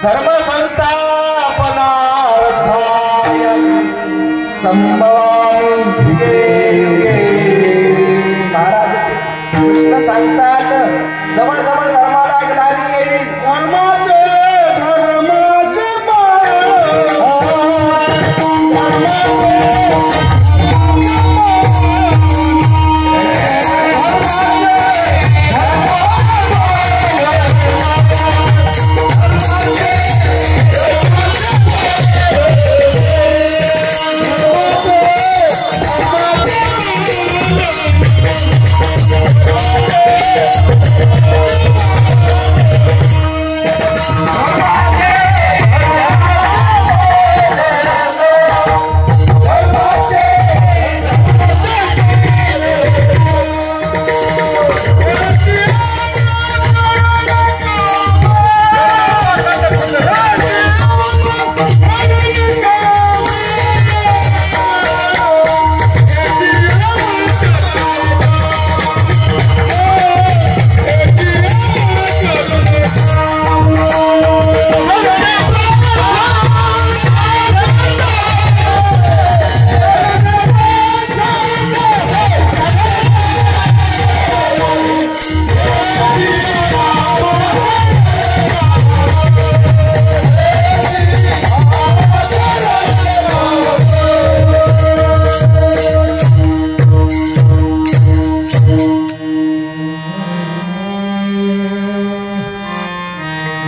धर्म संस्थापनार्थाय संभवामि महाराज कृष्ण सांगतात जवळ जवळ धर्माला ग्लानी येईल धर्माचे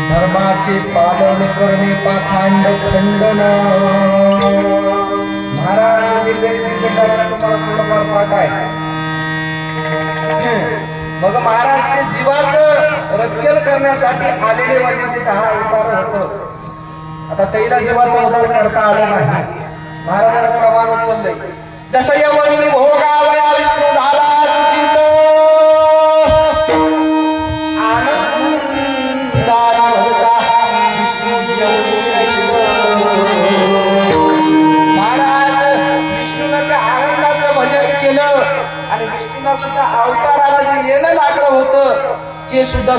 धर्माचे पालन करणे पाखंड खंडन महाराज तुम्हाला थोडंफार पाठ आहे मग महाराज ते जीवाचं रक्षण करण्यासाठी आलेले म्हणजे ते 10 अवतार होत आता तैला जीवाचा उद्धार करता आलं नाही महाराजांना प्रमाण उचललंय जसं यवनी भोगावया विष्णू झाला तुचित आणि विष्णूला सुद्धा अवताराला जे येणं लागलं होतं ते सुद्धा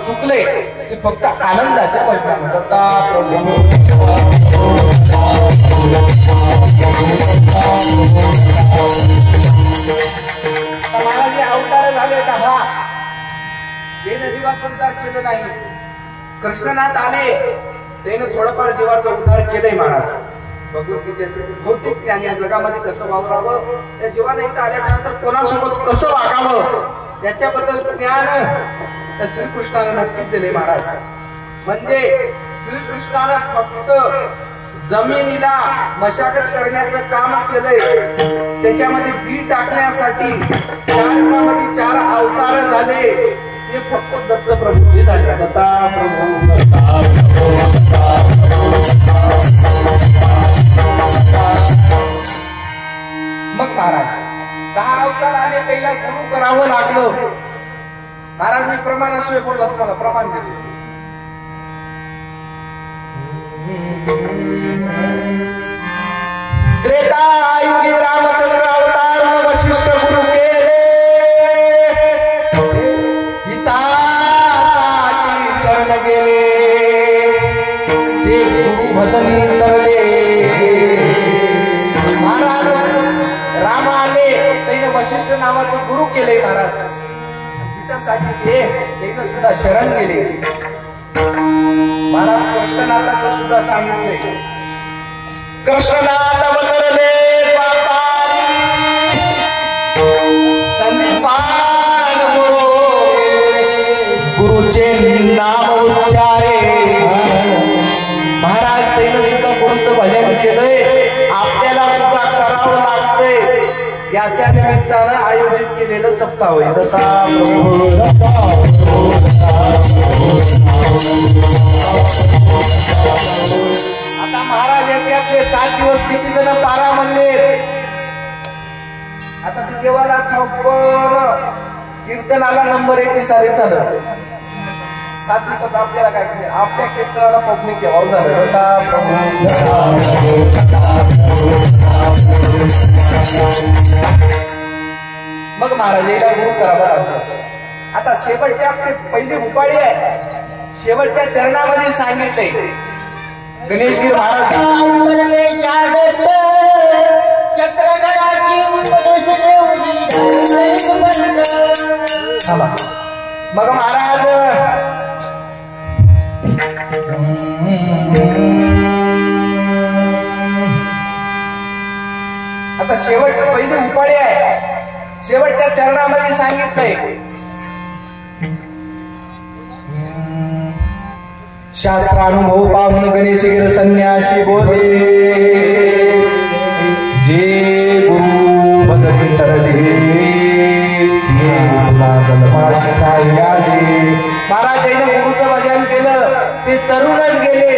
चुकले ते फक्त आनंदाच्या भजनात होता प्रभू महाराज अवतार झाले 10 त्याने जीवाचा उद्धार केलं नाही कृष्णनाथ आले त्याने थोडंफार जीवाचा उद्धार केलंय महाराज भगवद्गीतेचे भौतिक ज्ञान या जगामध्ये कसं वावरावं त्या जीवाने इथं आल्यानंतर कोणासोबत कसं वागावं याच्याबद्दल ज्ञान त्या श्रीकृष्णाने नक्कीच दिले महाराज म्हणजे श्रीकृष्णाने फक्त जमिनीला मशागत करण्याचं काम केलंय त्याच्यामध्ये बी टाकण्यासाठी 4 अवतार झाले ते फक्त दत्तप्रभूचे झाले दत्ता प्रभू मग महाराज 10 अवतार आले त्याला गुरु करावं लागलं महाराज मी प्रमाणाशिवाय बोलला तुम्हाला प्रमाण देतो त्रेतायुगी रामचंद्र अवतार वशिष्ठ गुरु केले हितासाठी शरण गेले ते गुरु भजनी तरले महाराज राम आले त्याने वशिष्ठ नावाचं गुरु केले महाराज हितासाठी ते सुद्धा शरण गेले महाराज कृष्णनाथाचं सुद्धा सांगितले कृष्णनाथ अवतरले संदीपान गुरुचे नाम उच्चारे महाराज त्याने सुद्धा गुरुचं भजन केलंय आपल्याला सुद्धा करावं लागतंय याच्या निमित्तानं आयोजित केलेलं सप्ताह होईल आता महाराज याच्यातले 7 दिवस किती जण पारा म्हणले आता ते देवाला कीर्तनाला नंबर 1 साली चालत 7 दिवसात आपल्याला काय केलं आपल्या कीर्तनाला पब्लिक केव्हा झालं मग महाराज याला गुरु करावा लागला आता शेवटचे आपले पहिले उपाय आहे शेवटच्या चरणामध्ये सांगितले गणेशगिरी महाराज मग महाराज आता शेवट पहिली उपाळी आहे, शेवटच्या चरणामध्ये सांगितलंय शास्त्रानुभव पाहून गणेशगिरी संन्यासी बोले जे गुरु भजती तरले महाराजांनी गुरुचं भजन केलं ते तरुणच गेले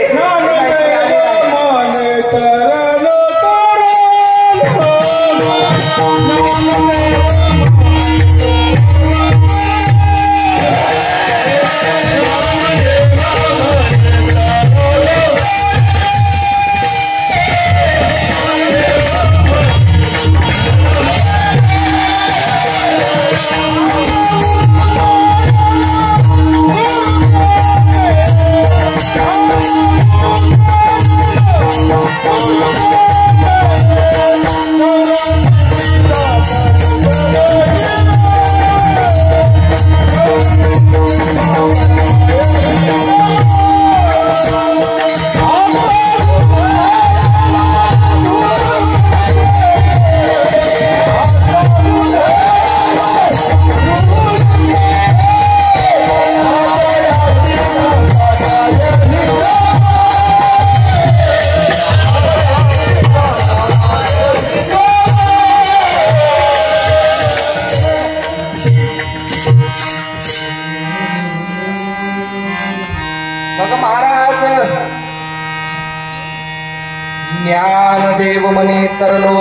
ज्ञानदेव मने तरलो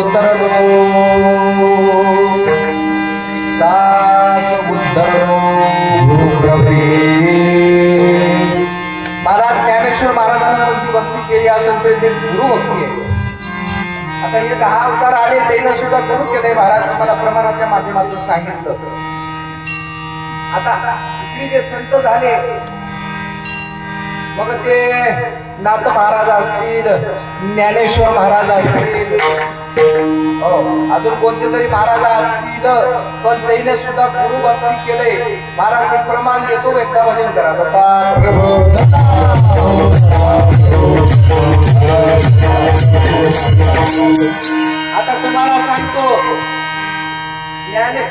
साच उद्धरलो गुरुकृपे। महाराज ज्ञानेश्वर महाराजांना कोणती भक्ती केली असेल तर ते गुरुभक्ती आहे। आता हे 10 अवतार आले त्याने सुद्धा करू केले महाराज तुम्हाला प्रमाणाच्या माध्यमातून सांगितलं। आता इकडे जे संत झाले मग ते नाथ महाराज असतील, ज्ञानेश्वर महाराज असतील, अजून कोणते तरी महाराज असतील, पण त्याने सुद्धा गुरुभक्ती केले। महाराज मी प्रमाण देतो एकदा भजन करा आता तुम्हाला सांगतो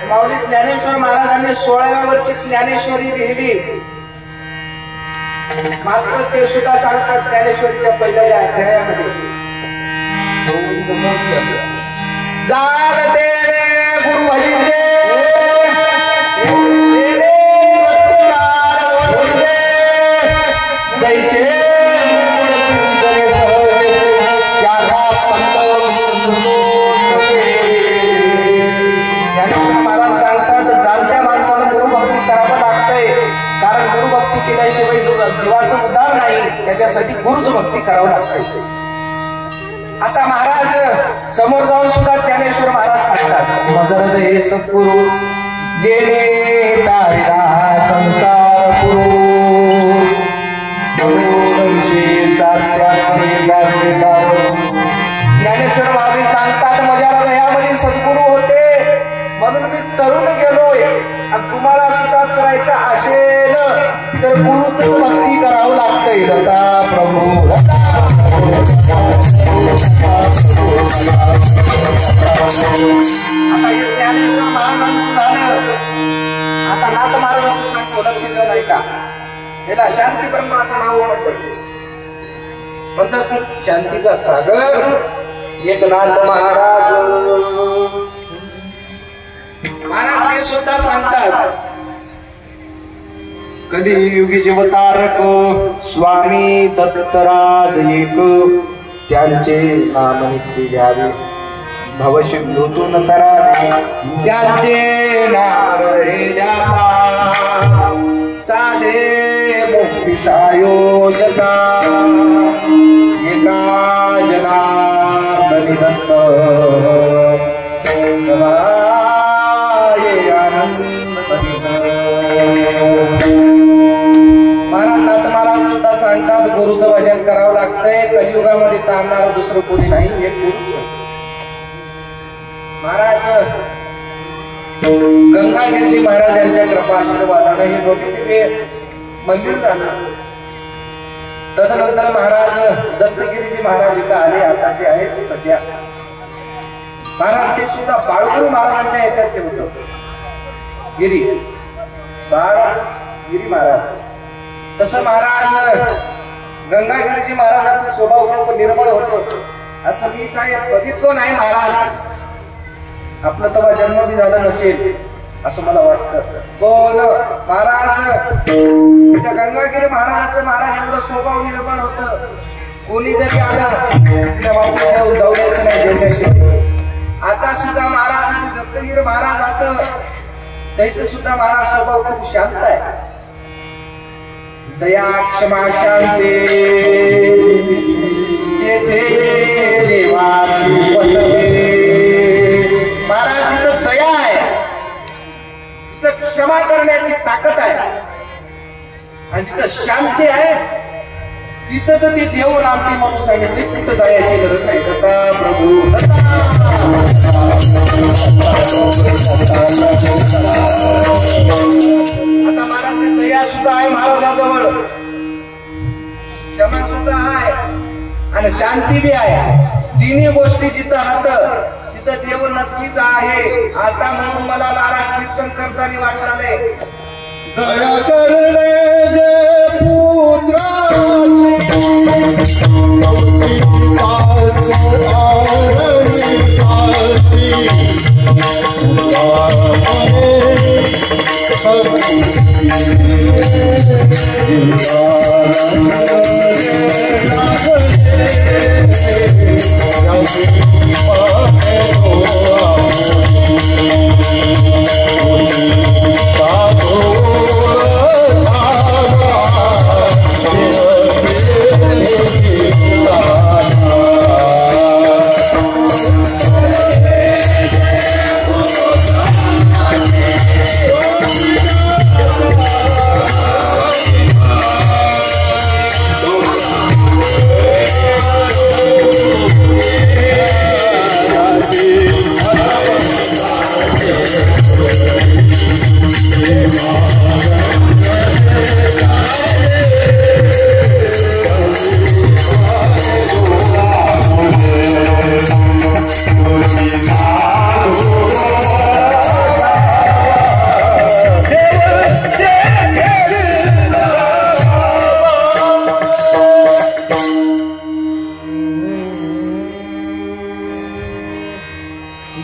माऊली ज्ञानेश्वर महाराजांनी 16व्या वर्षी ज्ञानेश्वरी लिहिली। मात्र ते सुद्धा सांगतात ज्ञानेश्वरीच्या पहिल्या अध्यायामध्ये जाण देणे गुरु भजिजे जैसे महाराज सांगतात जाणत्या माणसाला गुरुभक्ती करावं लागतंय, कारण गुरुभक्ती केल्याशिवाय जीवाचं उद्धार नाही, त्याच्यासाठी गुरुच भक्ती करावं लागते। आता महाराज समोर जाऊन सुद्धा ज्ञानेश्वर महाराज सांगतात मजरद हे सद्गुरु जेणे तारिला संसार पुरू ज्ञानेश्वर महाराज सांगतात माझ्या हृदयामध्ये सद्गुरु होते म्हणून मी तरुण गेलोय, आणि तुम्हाला सुद्धा करायचं असेल तर गुरुच भक्ती करावं लागतंय। लता प्रभू आता हे ज्ञानेश्वर महाराजांचं झालं। आता नाथ महाराजांचं सांगतो लक्ष दिलं नाही का, याला शांती ब्रह्म असं नाव म्हणतात, शांतीचा सागर एकनाथ महाराज। महाराज ते सुद्धा सांगतात कलियुगी जीवतारक स्वामी दत्तराज एक, त्यांचे नाम नित्य घ्यावे भवसिंधूतून तरावे, त्यांचे नाम रे जाता साधे मुक्ती सायोजता, एका जनार्दनी दत्त सदाय आनंद। महाराज नाथ कलियुगामध्ये ताणणारं दुसरं कोणी नाही, एक गुरुच होय. महाराज गंगागिरीजी महाराज यांच्या कृपा आशीर्वादाने हे भव्य दिव्य मंदिर झालं. तदनंतर महाराज दत्तगिरीजी महाराज इथं आले, आता जे आहेत सध्या. महाराज ते सुद्धा बाळगुरु महाराजांच्या ह्याच्यात होतं. गिरी बाळगिरी महाराज. तसं महाराज गंगागिरीजी महाराजांचा स्वभाव खूप निर्मळ होतो. असं मी काय बघितलं नाही महाराज. आपलं तेव्हा जन्म बी झाला नसेल असं मला वाटतं. पण महाराज त्या गंगागिरी महाराजांचं महाराज एवढं स्वभाव निर्माण होतं. कोणी जरी आलं त्या बाबतीत जाऊ द्यायचं नाही जेवढ्याशी. आता सुद्धा महाराज दत्तगिरी महाराज आत त्याचं सुद्धा महाराज स्वभाव खूप शांत आहे. दया क्षमा शांती तेथे देवाची वसते. महाराज जिथं दया आहे तिथं क्षमा करण्याची ताकद आहे, आणि जिथं शांती आहे तिथं तर ते देव नांदी म्हणून सांगितले. कुठं जायची गरज नाही. दत्ता प्रभू आता महाराज ते दया सुद्धा आहे महाराजाजवळ, क्षमा सुद्धा आहे आणि शांती बी आहे. तिन्ही गोष्टी जिथं राहतं तिथं देव नक्कीच आहे. आता म्हणून मला महाराज कीर्तन करताना वाटले, दया करणे जे पुत्रासी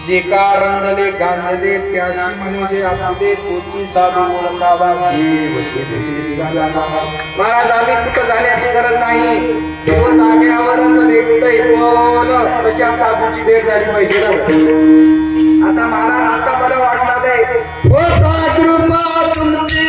जे का रंजले गांजले त्याशी म्हणजे आपले तोची साधू ओळखावा. महाराज आम्ही कुठं जाण्याची गरज नाही, देव जाग्यावरच भेटतय. पण तशा साधूची भेट झाली पाहिजे ना. आता महाराज आता मला वाटलं नाही कृपा तुमची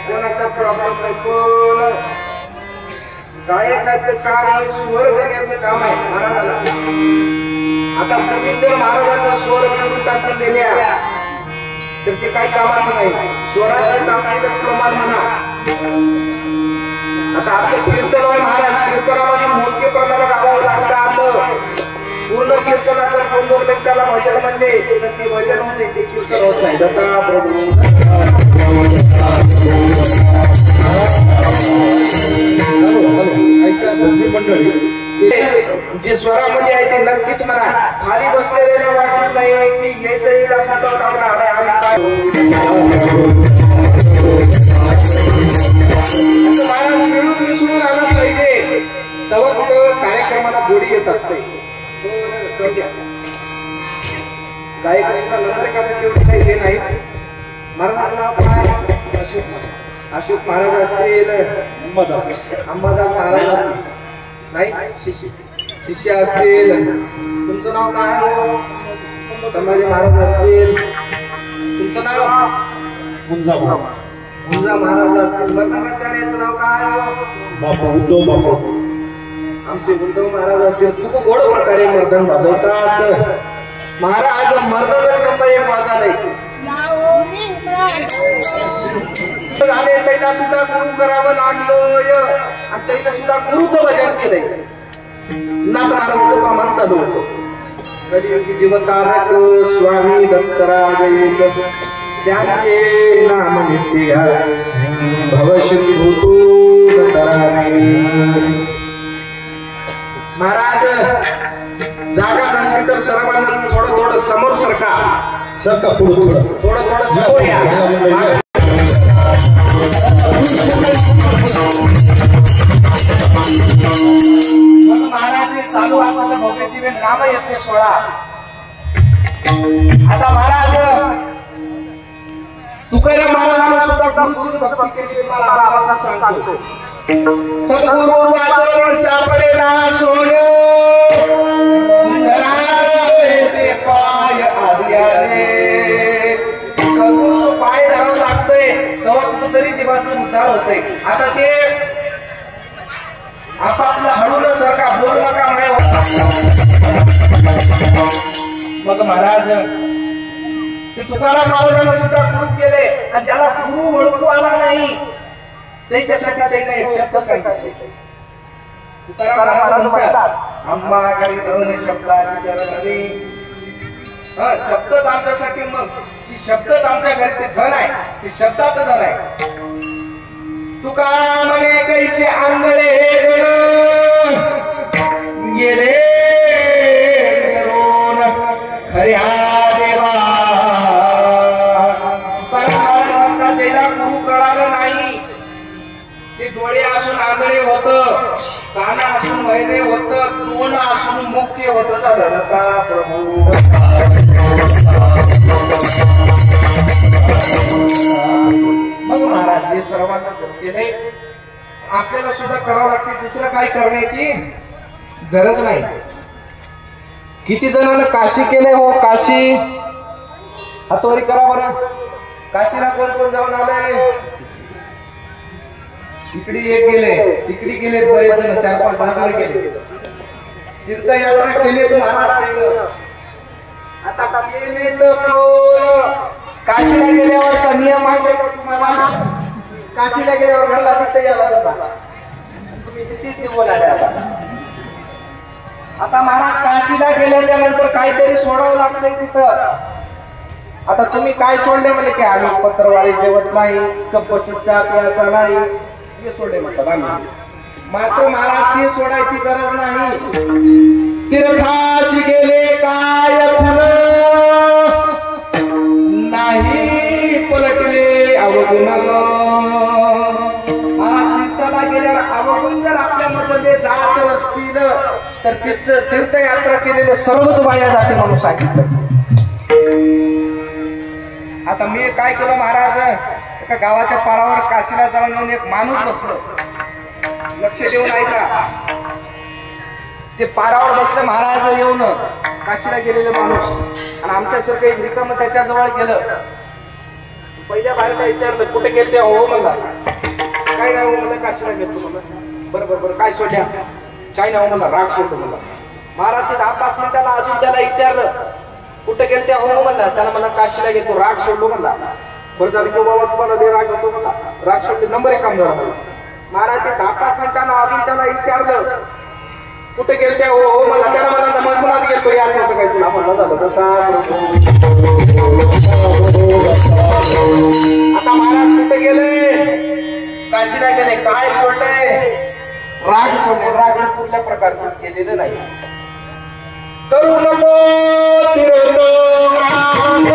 कोणाचा प्रॉब्लेम नाही. पण गायकाचं काम आहे, स्वर देण्याचं काम आहे महाराजाला. आता तुम्ही जर महाराजाचा स्वर काढून टाकून दिल्या तर ते काही कामाचं नाही. स्वराचं तांत्रिकच प्रमाण म्हणा. आता आपलं कीर्तन आहे महाराज, कीर्तनामध्ये मोजके प्रमाणात गावावं लागतं. पूर्ण कीर्तनाचा त्याला भजन म्हणले तर ते भजन होते, ते कीर्तन होत नाही. दत्ता प्रभू ऐका भजनी मंडळी, जे स्वरामध्ये आहे ते नक्कीच म्हणा. खाली बसलेले वाटत नाही की यायचं येईल सुद्धा टाकणार आहे आणि काय असं मला मिळून मिसळून आलं पाहिजे, तेव्हा कुठं कार्यक्रमाला गोडी येत असते. गायक सुद्धा नंतर का तेवढं काही हे नाही. महाराजांचं नाव काय? अशोक महाराज. अशोक महाराज असतील, अंबादास महाराज असतील, नाही शिष्य असतील. तुमचं नाव काय? संभाजी महाराज असतील. तुमचं नाव? मुंजा महाराज. मुंजा महाराज असतील. मर्दनाचार्याचं नाव काय? बापू उद्धव बापू. आमचे उद्धव महाराज असतील. खूप गोड प्रकारे मर्दन वाजवतात. महाराज मर्दनच नंबर 1 वाजालय झाले. त्याला सुद्धा गुरु करावं लागलोय आणि त्याला सुद्धा गुरुचं भजन केलंय. नाथ महाराजांचं प्रमाण चालू होतं. कलियुगी जीवतारक स्वामी दत्तराज एक, त्यांचे नाम नित्य घ्या भवश्री भूतो दत्तराज. महाराज जागा नसली तर सर्वांना थोडं थोडं समोर सरका पुढे थोडं समोर या. महाराज चालू असलेलं भव्य दिव्य नाम येते 16. आता महाराज तुकाराम महाराजांना सुद्धा गुरुची भक्ती केली. मला सांगतो सद्गुरु वाचन सापडे ना सोय, ते पाय आधी आले. सद्गुरूचं पाय धरावं लागतंय तेव्हा कुठंतरी जीवाचं उद्धार होतंय. आता ते आपापलं हळू न सरका, बोलू नका माय. मग महाराज ते तुकाराम महाराजांना सुद्धा गुरु केले आणि ज्याला गुरु ओळखू आला नाही त्याच्यासाठी त्यांना एक शब्द सांगितले. तुकाराम महाराज म्हणतात आम्हा घरी धन शब्दाची चरणी. शब्दच आमच्यासाठी, मग ती शब्दच आमच्या घरी ते धन आहे, ते शब्दाचं धन आहे. तुका म्हणे कैसे आंधळे गेले सरोन खऱ्या देवा. त्याला गुरु कळालं नाही. ते डोळे असून आंधळे होत, कान असून वैरे होत, तोंड असून मुख्य होत. झालं का प्रभू. मग महाराज हे सर्वांना केले, आपल्याला सुद्धा करावं लागते. दुसरं काय करण्याची गरज नाही. किती जणांना काशी केले हो. काशी हातवारी करा बरं. काशीला कोण कोण जाऊन आले? इकडे एक गेले, तिकडे गेले बरेच जण, 4-5 जण गेले. तीर्थयात्रा केली महाराज. आता केले तर काशीला गेल्यावरचा नियम माहिती आहे का तुम्हाला? काशीला गेल्यावर घरला तिथे यायला जाता. तुम्ही तिथेच बोलायला आता महाराज काशीला गेल्याच्या नंतर काहीतरी सोडावं लागतंय तिथं. आता तुम्ही काय सोडले म्हणजे की आम्ही पत्रवाळी जेवत नाही, कपशीत चहा प्यायचा नाही, हे सोडले म्हणतात आम्ही. मात्र महाराज ते सोडायची गरज नाही. तीर्थाशी गेले काय नाही पलटले अवगुण. महाराज तीर्थाला गेल्यावर अवगुण जर आपल्या मध्ये जात नसतील तर तीर्थयात्रा केलेले सर्वच वाया जाते म्हणून सांगितलं. आता मी काय केलं महाराज, एका गावाच्या पारावर काशीला जाऊन एक माणूस बसलो. लक्ष देऊन ऐका. ते पारावर बसले महाराज येऊन, काशीला गेलेले माणूस. आणि आमच्यासारखं एक रिकाम त्याच्या जवळ गेलं. पहिल्या बाहेरला विचारलं कुठे गेलते हो म्हणला. काय नाही हो म्हणलं, काशीला गेलतो म्हणलं. बरं काय सोडल्या? काय नाही हो म्हणला, राग सोडतो म्हणला. महाराज ते 10-5 मिनिटाला अजून त्याला विचारलं कुठे गेलते हो म्हणला. त्याला मला काशीला गेलतो, राग सोडलो म्हणला. बरं झालं की बाबा तुम्हाला लय राग होतो म्हणला. राग सोडले, नंबर 1 काम झाला म्हणला. महाराज ते 10-5 मिनिटांना अजून त्याला विचारलं कुठे गेलते हो म्हणला. त्याला मला नमस्कार गेलतो तो याच होतं काय तुला म्हणलं झालं तसा. आता महाराज कुठे गेले? काशीला गेले. काय सोडलंय? राग सोडले. राग कुठल्या प्रकारचं केलेलं नाही. करू नको तिरतो राग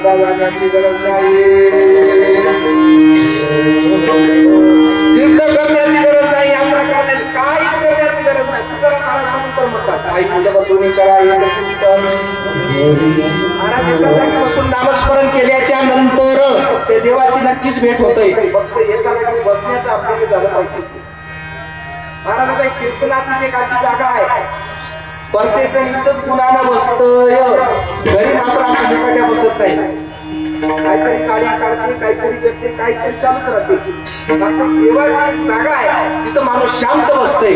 जाण्याची गरज नाही. तीर्थ करण्याची गरज नाही. यात्रा करण्याची काहीच करण्याची गरज नाही. तुकाराम महाराज नंतर म्हणतात काहीच बसून करा एकच उत्तम. महाराज एका जागी बसून नामस्मरण केल्याच्या नंतर ते देवाची नक्कीच भेट होते. फक्त एका जागी बसण्याचं आपल्याला झालं पाहिजे. महाराज आता कीर्तनाची जे काशी जागा आहे प्रत्येक जण इथंच गुणानं बसतोय. घरी मात्र असं मुकाट्या बसत नाही. काहीतरी काढी काढते, काहीतरी करते, काहीतरी चालूच राहते. मात्र देवाची जागा आहे तिथं माणूस शांत बसतोय.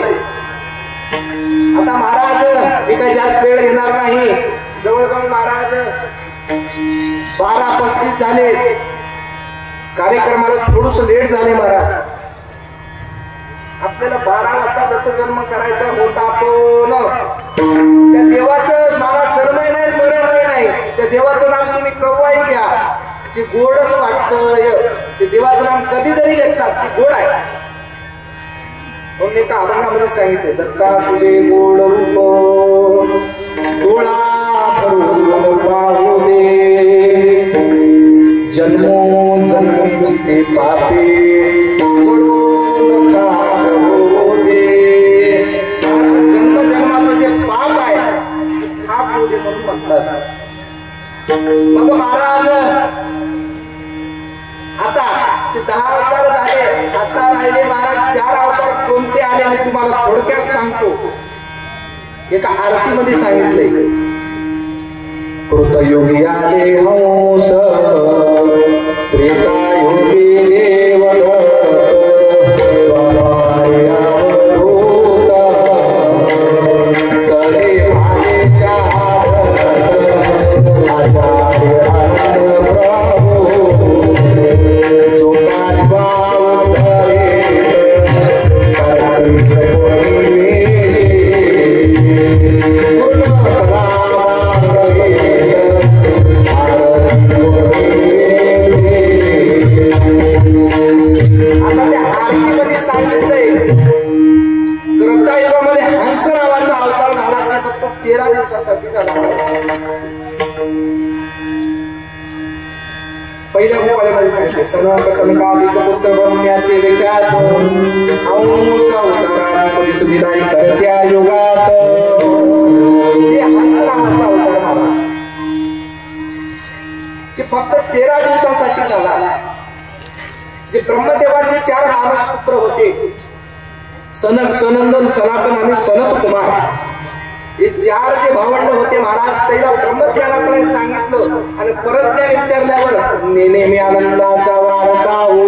आता महाराज मी काही जास्त वेळ घेणार नाही. जवळजवळ महाराज 12:35 झाले. कार्यक्रमाला थोडस लेट झाले. महाराज आपल्याला 12 वाजता दत्त जन्म करायचा होता पण त्या देवाचं महाराज जन्मही नाही मरणही नाही. त्या देवाचं नाम तुम्ही कव्वाही घ्या ते गोडच वाटतंय. ते देवाचं नाम कधी जरी घेतलात ते गोड आहे. म्हणून एका अभंगामध्ये सांगितले दत्ता तुझे गोड रूप डोळा भरून पाहू दे. जन्मो जन्मीची ते पापे सोडून खाऊ दे. जन्म जन्माचं जे पाप आहे खाऊ दे म्हणून म्हणतात. मग महाराज आता ते 10 अवतार झाले. आता राहिले महाराज 4 अवतार कोणते आले मी तुम्हाला थोडक्यात सांगतो. एका आरतीमध्ये सांगितलंय कृतयुगी आले हंस त्रेतायुगी देवदत्त पहिल्या गोपाळ्यामध्ये सांगितले सनक सनकादिक पुत्र ब्रह्म्याचे विख्यात हंस अवताराने परिस्थितीदायी करत्या युगात. हे हंस नावाचा अवतार महाराज ते फक्त 13 दिवसासाठी झाला. जे ब्रह्मदेवाचे 4 मानस पुत्र होते सनक सनंदन सनातन आणि सनत कुमार हे 4 जे भावंड होते महाराज त्याला ब्रह्मज्ञानाकडे सांगितलं आणि परत त्या विचारल्यावर नेहमी आनंदाचा वार्ता हो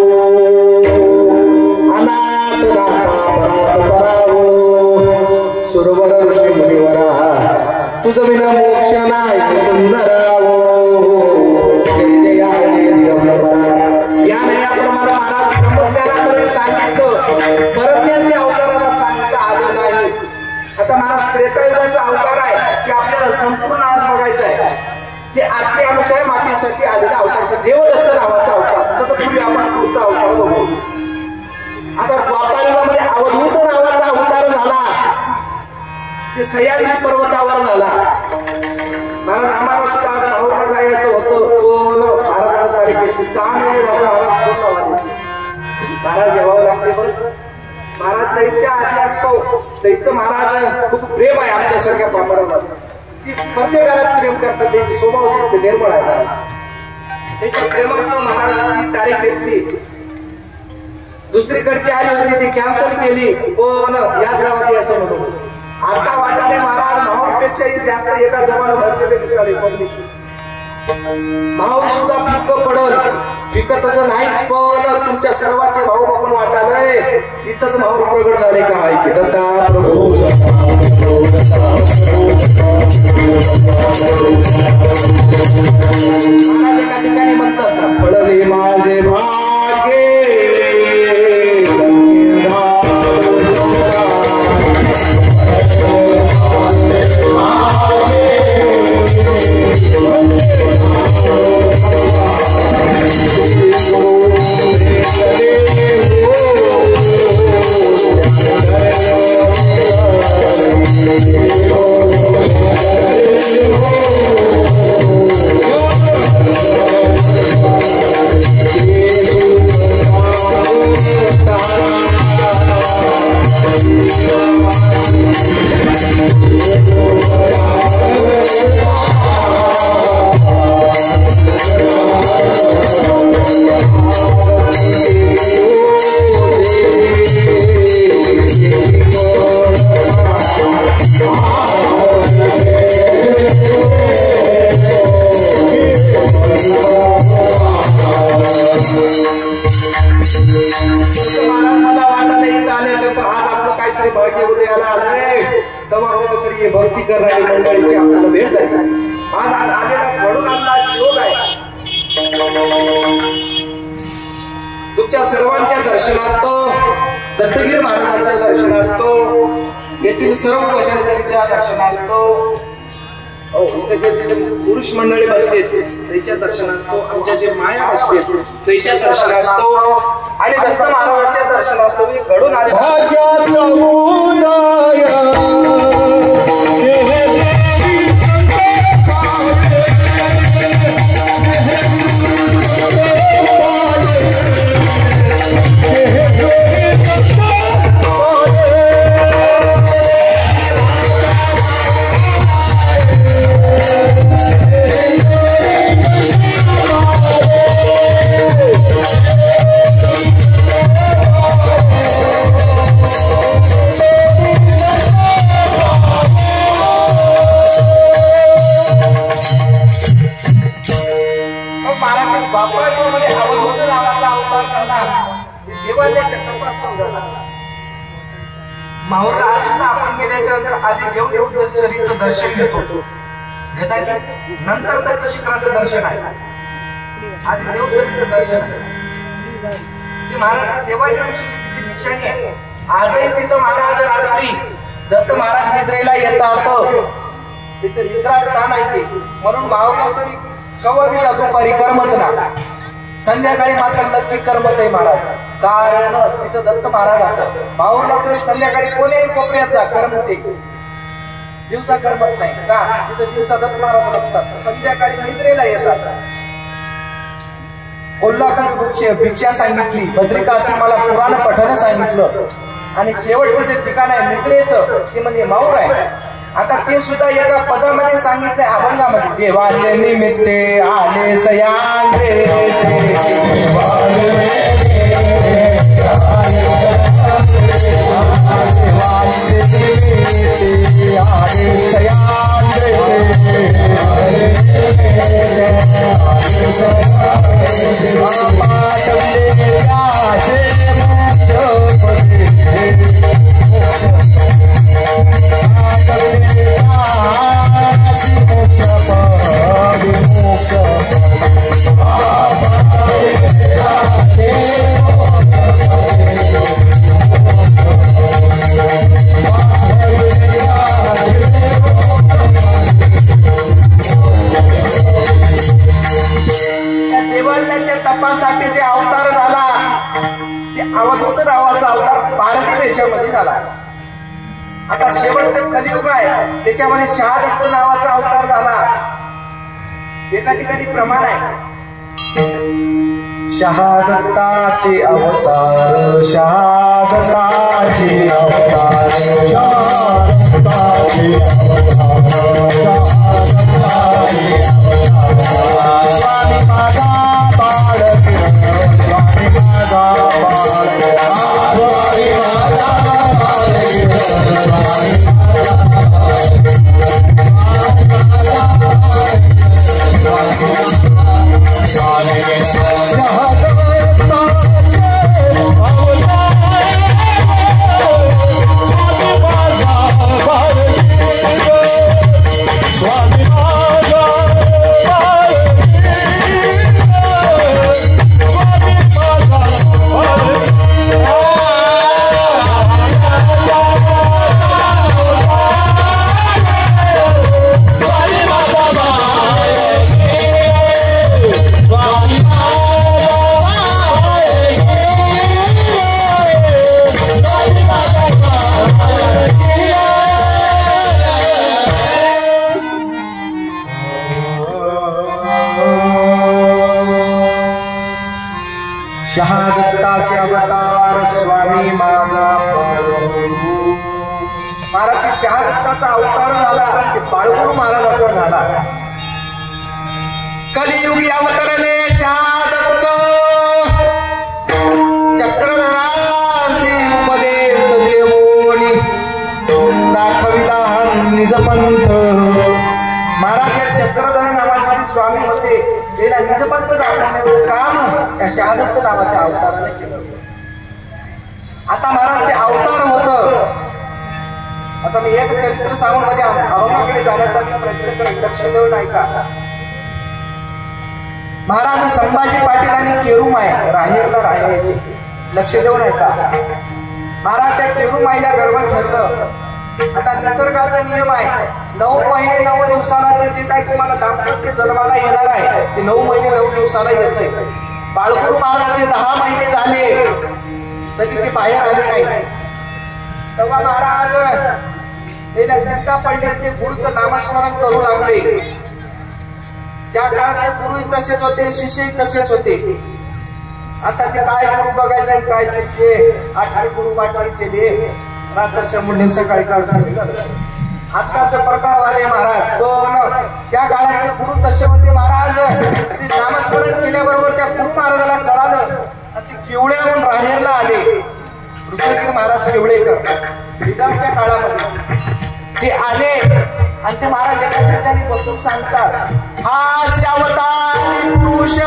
अनाथ दाता परात परावो सुरवर ऋषी मुनिवरा तुझं विना मोक्ष नाही सुंदरावो. जय जय जय जय याप्रमाणे महाराज ब्रह्मज्ञानाकडे सांगितलं परत त्या अवताराला सांगता आलं नाही. आता महाराज त्रेतायुगाचा अवतार आहे की आपल्याला संपूर्ण आज बघायचा आहे. ते आत्मे अनुसार मातीसाठी आलेला अवतार देवदत्त नावाचा अवतार. तर पूर्वी आपण पुढचा अवतार बघू. आता द्वापारयुगामध्ये अवधूत नावाचा अवतार झाला. ते सह्याद्री पर्वतावर झाला. महाराज आम्हाला सुद्धा भाऊला जायचं होतं. महाराज तारीखेची 6 महिने झाले महाराज पूर्ण महाराज जेवावं लागते बरं. महाराज दैच्या आधी असतो. दैचं महाराज खूप प्रेम आहे आमच्यासारख्या पामरावर. ती प्रत्येकाला प्रेम करतात. त्याची स्वभावाची निर्मळ आहे. त्याच्या प्रेमात महाराजांची तारीख घेतली. दुसरीकडची आली होती ती कॅन्सल केली. पण याच गावात यायचं म्हणून आता वाटाले महाराज माहूरपेक्षाही जास्त एका जमाना भरलेले दिसाले. माहूर सुद्धा फिक्क पडल. फिक्क तसं नाहीच. पण तुमच्या सर्वांचे भाऊ बापून वाटालय इथंच माहूर प्रगट झाले का आहे की दत्ता प्रभू महाराज एका ठिकाणी म्हणतात पडले माझे भाग्य भक्ती करणारी मंडळीची आपल्याला भेट झाली. आज आलेला घडून आणला योग आहे. तुमच्या सर्वांच्या दर्शनास्तो दत्तगिरी महाराजांच्या दर्शनास्तो येथील सर्व भजनकरीच्या दर्शनास्तो इथे जे पुरुष मंडळी बसलेत त्याच्या दर्शनास्तो आमच्या जे माया बसलेत त्याच्या दर्शनास्तो आणि दत्त महाराजांच्या दर्शनास्तो घडून आले. माहूरला आज सुद्धा आपण गेल्याच्या नंतर आधी देव शरीरचं दर्शन घेतो. घेता की नंतर दत्त शिखराचं दर्शन आहे. आधी देव शरीरचं दर्शन आहे. महाराज देवाच्या किती निशाणी आहे. आजही तिथं महाराज रात्री दत्त महाराज निद्रेला येतात. त्याचं निद्रास्थान आहे ते. म्हणून माहूरला तुम्ही कवा बी जातो परिक्रमच ना. संध्याकाळी मात्र नक्की करमत आहे महाराज. कारण तिथं दत्त महाराज जातात. माहूरला तुम्ही संध्याकाळी कोणीही कोपऱ्यात जा करमते. दिवसा करमत नाही का. तिथं दिवसा दत्त महाराज असतात. संध्याकाळी निद्रेला येतात. कोल्हापूर भिक्षा सांगितली. बद्रिकाश्रमाला पुराण पठण सांगितलं. आणि शेवटचं जे ठिकाण आहे निद्रेचं ते म्हणजे माहूर आहे. आता ते सुद्धा एका पदामध्ये सांगितलंय अभंगामध्ये. देवाले निमित्ते आले सयांद्रे देवालयाच्या तपासाठी जे अवतार झाला ते अवधूत रावाचा अवतार भारती वेशामध्ये झाला. आता शेवटचं कलियुग आहे त्याच्यामध्ये शहादत्त नावाचा अवतार झाला. एका ठिकाणी प्रमाण आहे. शहादत्ताचे अवतार शहादत्ताचे अवतार शहादत्ताचे स्वामी माझा बाळक स्वामी माझा शहादत्ताचे अवतार स्वामी माझा महाराज शहादत्ताचा अवतार झाला बाळगुरु महाराजांचा झाला कलियुगी अवतरले शहादत्त चक्रधरासी उपदेश देवोनी दाखविला निजपंथ महाराज या चक्रधर नावाचे स्वामी होते त्याला निजपंथ दाखवण्याचं काम या शहादत्त नावाच्या अवताराने केलं आता महाराज ते अवतार होत आता मी एक चरित्र सांगून माझ्या अभंगाकडे जाण्याचा प्रयत्न करेन लक्ष देऊन ऐका महाराज संभाजी पाटील आणि केरुमाई राहेरला राहायचे लक्ष देऊन ऐका महाराज त्या केरुमाईला गडबड ठरलं आता निसर्गाचा नियम आहे 9 महिने 9 दिवसाला ते जे काही तुम्हाला दाम्पत्य जन्माला येणार आहे ते 9 महिने 9 दिवसाला येतंय बाळगुरु महाराजचे 10 महिने झाले तरी ते बाहेर आले नाही तेव्हा महाराज त्याला चिंता पडली ते गुरुचं नामस्मरण करू लागले त्या काळाचे गुरुही तसेच होते शिष्यही तसेच होते आताचे काय गुरु बघायचे काय शिष्य 8वी गुरु पाठवायचे रात्र शंभर सकाळी आजकालचे प्रकार झाले महाराज पण त्या काळातले गुरु तसे होते महाराज ते नामस्मरण केल्याबरोबर त्या गुरु महाराजाला कळालं आणि ते केवढ्याहून राहेरला आले रुद्रगिरी महाराज केवढेकर निजामच्या काळामध्ये ते आले आणि ते महाराज एका ठिकाणी बसून सांगतात हा अवतारी पुरुष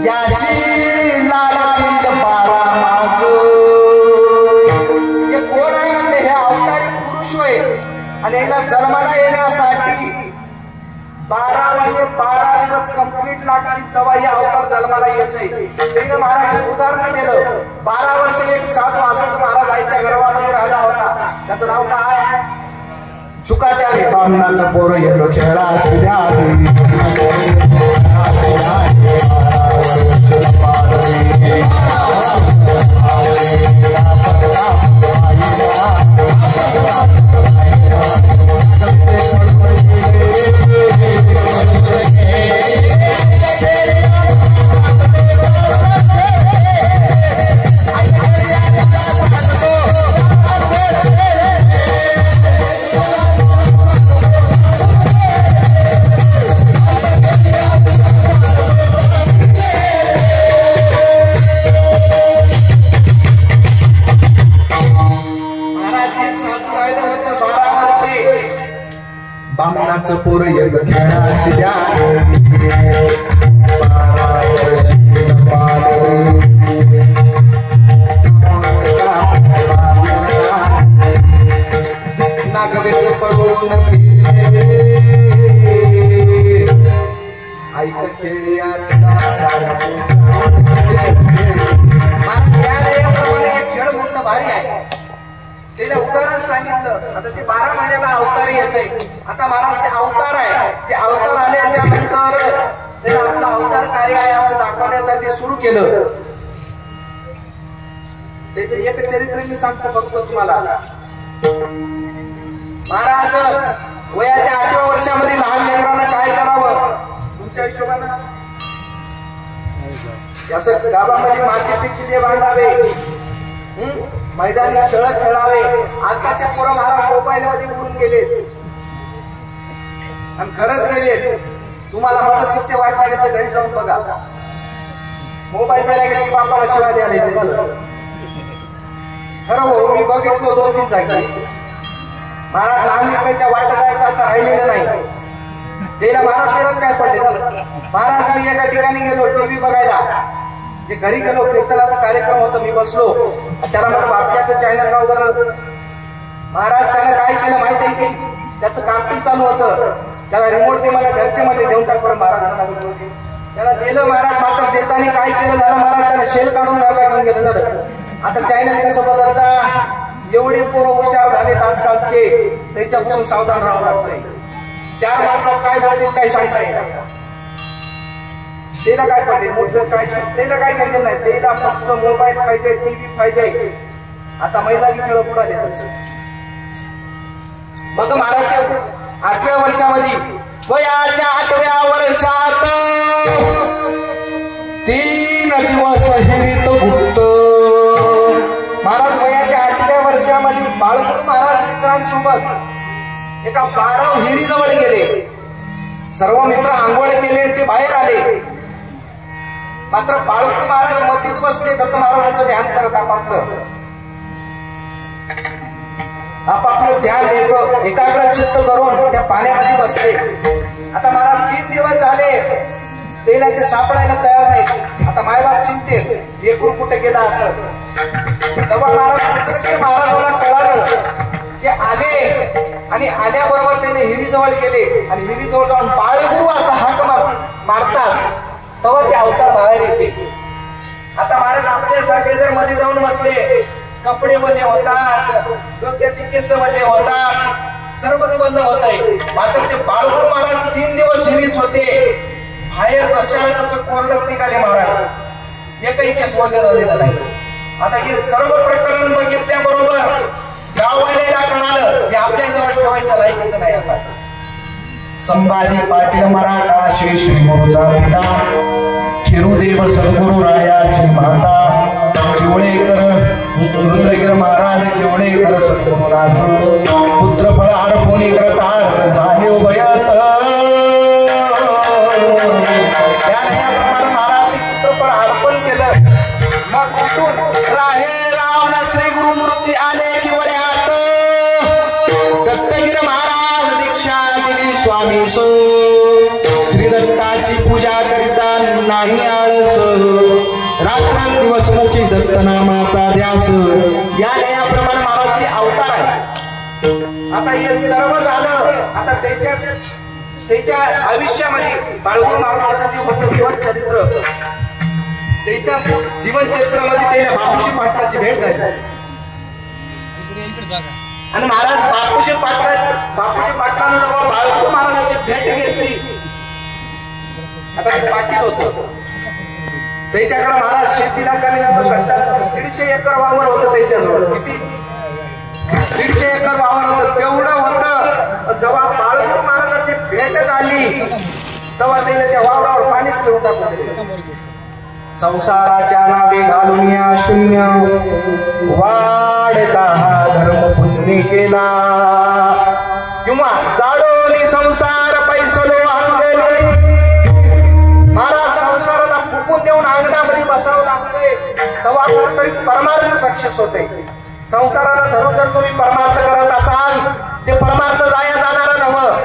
याशी लालातील 12 मास आणि याला जन्माला येण्यासाठी 12 महिने 12 दिवस कंप्लीट लागतील तेव्हा हे अवतार जन्माला येते त्याने महाराज उदाहरण दिलं 12 वर्ष एक साधू असंच महाराज आईच्या गर्भामध्ये राहिला होता त्याचं नाव काय शुकाचार्य बामणाचं पोर येतो खेळा बामणाचं पोर एक खेळाशी 12 वर्षी नागवेच पडून ऐक खेळ्या खेळ मोठं भारी आहे त्याला उदाहरण सांगितलं आता ते 12 महिन्याला अवतार येते आता महाराजचे अवतार आहे ते अवतार आल्याच्या नंतर त्याला आपलं अवतार कार्य आहे असं दाखवण्यासाठी सुरू केलं त्याचं एक चरित्र मी सांगतो फक्त तुम्हाला महाराज वयाच्या 8व्या वर्षामध्ये लहान लेकरांना काय करावं तुमच्या हिशोबानं असं गावामध्ये मातीचे किल्ले बांधावे, मैदानी खेळ खेळावे. आताचे पोरं महाराज मोबाईल मध्ये उडून गेलेत आणि खरंच गेलेत. तुम्हाला माझं सत्य वाटलं तर घरी जाऊन बघा. मोबाईल द्यायला गेले बापाला शिवाय द्यायला येते झालं. खरं हो, मी बघितलो 2-3 जागी. महाराज लहान लेकराच्या वाटा जायचं आता राहिलेलं नाही. त्याला महाराज तेच काय पडले झालं. महाराज मी एका ठिकाणी गेलो टीव्ही बघायला, जे घरी गेलो कीर्तनाचा कार्यक्रम होता, मी बसलो त्याला मला बातम्याचं चॅनल वगैरे. महाराज त्यानं काय केलं माहिती आहे की त्याचं कार्टून चालू होतं, त्याला रिमोट दे मला घरचे मध्ये देऊन टाक बरं. महाराज म्हणाले त्याला दिलं. महाराज मात्र देताना काय केलं झालं, महाराज त्याला शेल काढून घालला घेऊन गेलं झालं. आता चॅनल कसं बदलता, एवढे पोरं हुशार झालेत आजकालचे, त्याच्यापासून सावधान राहावं लागतंय. 4 माणसात काय बोलतील काही सांगता येईल. त्याला काय पडले मोठं काय, त्याला काय त्यांचं नाही. त्याला फक्त मोबाईल पाहिजे, टीव्ही पाहिजे. आता मैदानी खेळ पुढे त्याच. मग महाराज ते 8व्या वर्षामध्ये, वयाच्या 8व्या वर्षात 3 दिवस हिरीत गुप्त. महाराज वयाच्या 8व्या वर्षामध्ये बाळगुरु महाराज मित्रांसोबत एका 12 हिरीजवळ गेले. सर्व मित्र आंघोळ केले, ते बाहेर आले. मात्र बाळगुरु महाराज मध्येच बसले, दत्त महाराजांचं ध्यान करत आपापलं ध्यान एकाग्र चित्त करून त्या पाण्यामध्ये बसले. आता महाराज 3 दिवस झाले, त्याला ते सापडायला तयार नाहीत. आता मायबाप चिंतेत लेकरू कुठे गेला असं. तेव्हा महाराजांना कळालं. ते आले आणि आल्याबरोबर त्याने हिरीजवळ गेले आणि हिरीजवळ जाऊन बाळगुरु असा हाक मारतात, तेव्हा ते अवतार बाहेर येते. आता महाराज आपल्यासारखे जर मध्ये जाऊन बसले, कपडे वल्ले होतात, डोक्याचे केस वल्ले होतात, सर्वच वल्ल होत आहे. मात्र ते बाळगुरु महाराज 3 दिवस हिरीत होते. बाहेर जशाला तसं कोरडत निघाले महाराज, एकही केस वगैरे झालेला नाही. आता हे सर्व प्रकरण बघितल्याबरोबर गाववाल्याला कळालं की आपल्या जवळ ठेवायचं लायकीचं नाही. आता संभाजी पाटील मराठा श्री गुरुचा पिता, खिरुदेव सद्गुरु रायाची माता, किवळेकर रुद्रगिर महाराज किवळेकर सद्गुरुनाथ, पुत्रफळ अर्पणी करतात झाले उभयत. त्याप्रमाणे महाराज पुत्रफळ अर्पण केलं. मग तिथून राहे रावण श्री गुरुमूर्ती आले किवळ्यात. दत्तगिर महाराज दीक्षा दिली स्वामीस, श्री दत्ताची पूजा करिता नाही आळस. रात्र दिवस मुखी दत्त नामाचा ध्यास. याप्रमाणे महाराज अवतार आहे. आता हे सर्व झालं. आता त्याच्या आयुष्यामध्ये बाळगुरु महाराजांचं जे होतं जीवन चरित्र, त्याच्या जीवन चरित्रामध्ये त्याला बापूजी पाटलाची भेट झाली. आणि महाराज बापूजी पाटलानं जेव्हा बाळगुरु महाराजांची भेट घेतली, आता ते पाटील होत, त्याच्याकडे महाराज शेतीला कमी नव्हतं. कशाला 150 एकर वावर होतं त्याच्याजवळ. किती? 150 एकर वावर होतं. तेवढं होतं. जेव्हा बाळगुरु महाराजांची भेट झाली तेव्हा त्याने त्या वावरावर पाणी फिरून टाकलं. संसाराच्या नावे घालून या शून्य वाढता हा धर्म पुण्य केला, किंवा जाडोनी संसार पैसलो अंगणी. महाराज संसाराला फुकून देऊन अंगणामध्ये बसावं लागतंय, तेव्हा कुठेतरी परमार्थ सक्सेस होते. संसाराला धरून जर तुम्ही परमार्थ करत असाल, ते परमार्थ जाया जाणार नव्हतं.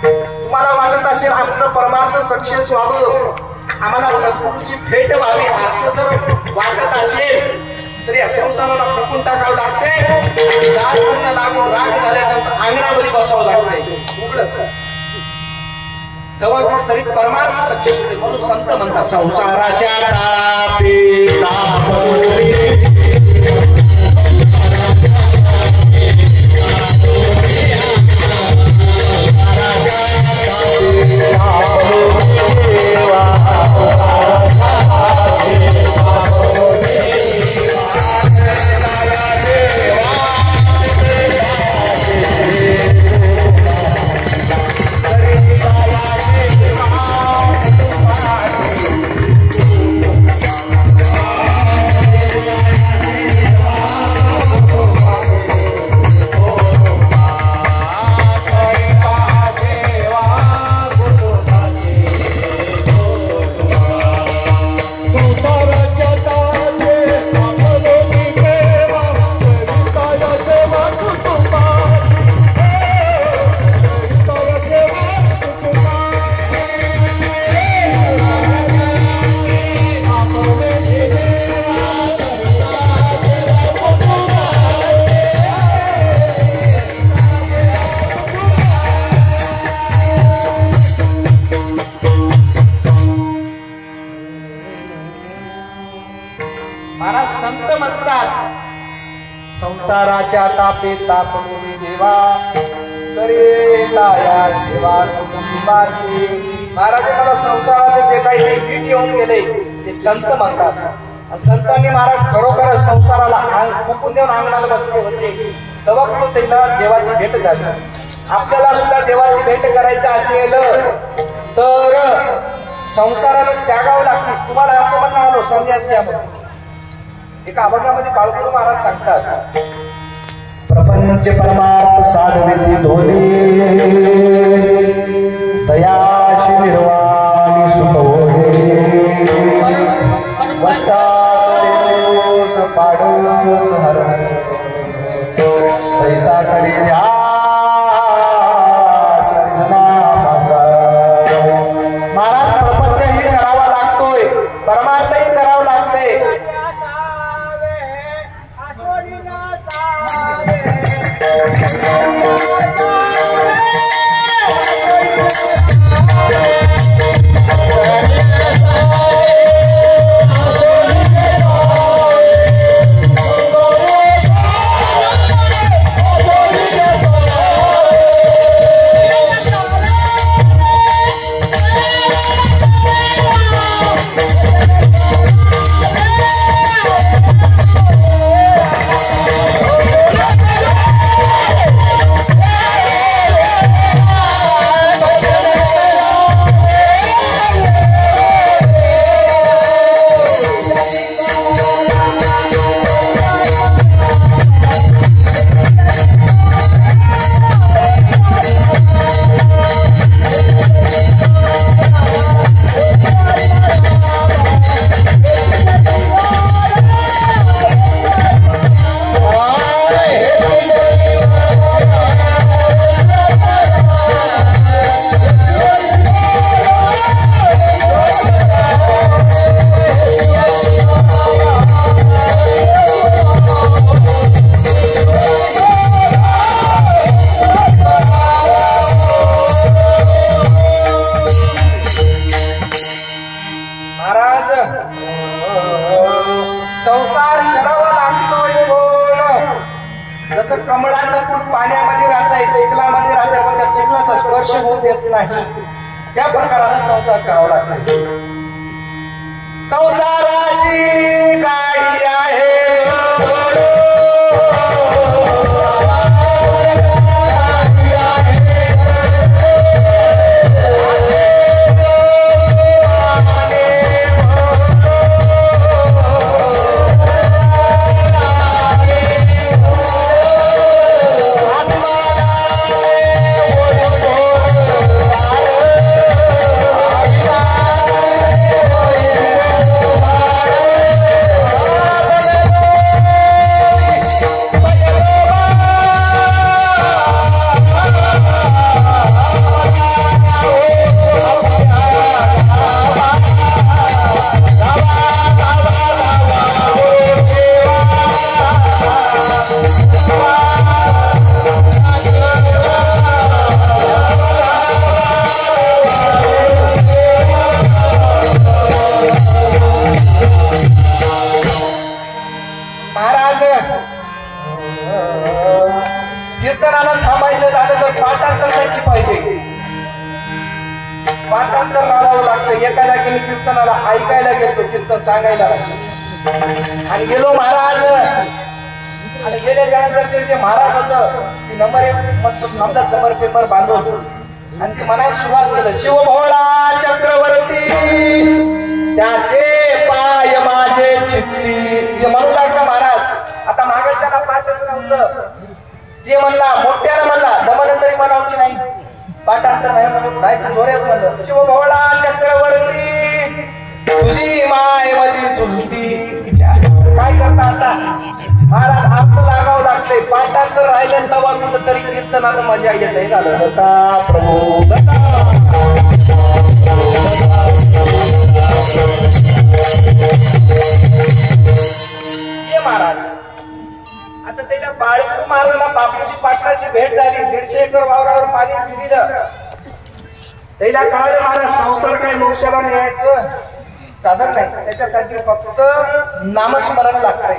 तुम्हाला वाटत असेल आमचं परमार्थ सक्सेस व्हावं, आम्हाला सद्गुरूची भेट व्हावी, असं जर वाटत असेल तरी या संसाराला फुकून टाकावं लागते. झाड पूर्ण लागून राग झाल्यानंतर अंगणामध्ये बसावं लागतंय उघडच, तेव्हा कुठेतरी परमार्थ सक्सेस होते. म्हणून संत म्हणतात संसाराच्या तापे तापले महाराज संत म्हणतात संसाराच्या तापे तापवून देवा करे लाया सेवा कुटुंबाची. महाराज मला संसाराचे जे काही नीट येऊन गेले ते संत म्हणतात. आणि संतांनी महाराज खरोखर संसाराला फुकून देऊन अंगणाला बसले होते तेव्हा कुठं त्याला देवाची भेट झाली. आपल्याला सुद्धा देवाची भेट करायची असेल तर संसाराला त्यागावं लागते. तुम्हाला असं म्हणणं आलो संन्यास घ्या म्हणून. एका अभंगामध्ये बाळगुरु महाराज सांगतात प्रपंच परमार्थ साधविधी धोनी दयाशी निर्वाणी सुख होणे वत्सास पाडस हरस पैसा सरी महाराज प्रपंचही करावा लागतोय परमार्थही करावं लागते. संसार करावा लागतोय कोण जसं कमळाचं फूल पाण्यामध्ये राहतंय चिखलामध्ये राहतंय पण त्या चिखलाचा स्पर्श होऊ देत नाही त्या प्रकाराने संसार करावा लागतो. संसाराची गाडी आहे कीर्तनाला थांबायचं झालं तर पाठांतर नक्की पाहिजे. पाठांतर राहावं लागतं. एका जागी मी कीर्तनाला ऐकायला गेलो कीर्तन सांगायला लागलो आणि गेलो महाराज आणि गेले त्यानंतर ते जे महाराज होत ती नंबर एक मस्त थांबलं कमर पेपर बांधून आणि ती म्हणायला सुरुवात केलं शिवभोळा चक्रवर्ती त्याचे पाय माझे चित्ती. जे म्हणू लागला महाराज आता मागायच्याला पाठच नव्हतं जे म्हणला मोठ्यानं म्हणला दमनंतरी म्हणाव की नाही पाठांतर नाही म्हणून नाही जोऱ्यात म्हणलं शिवभोळा चक्रवर्ती तुझी माय माझी चुलती. काय करता आता महाराज अर्थ लागावं लागते पाठांतर राहिलं तवा कुठं तरी कीर्तनात मजा येत झालं दत्ता प्रभू दत्ता. ये महाराज आता त्याच्या बाळगुरु महाराजांना बापूजी पाटलाची भेट झाली 150 एकर वावरावर पाणी फिरलं त्याला कळालं महाराज संसार काय मोक्षाला न्यायचं साधन नाही, त्याच्यासाठी फक्त नामस्मरण लागतंय.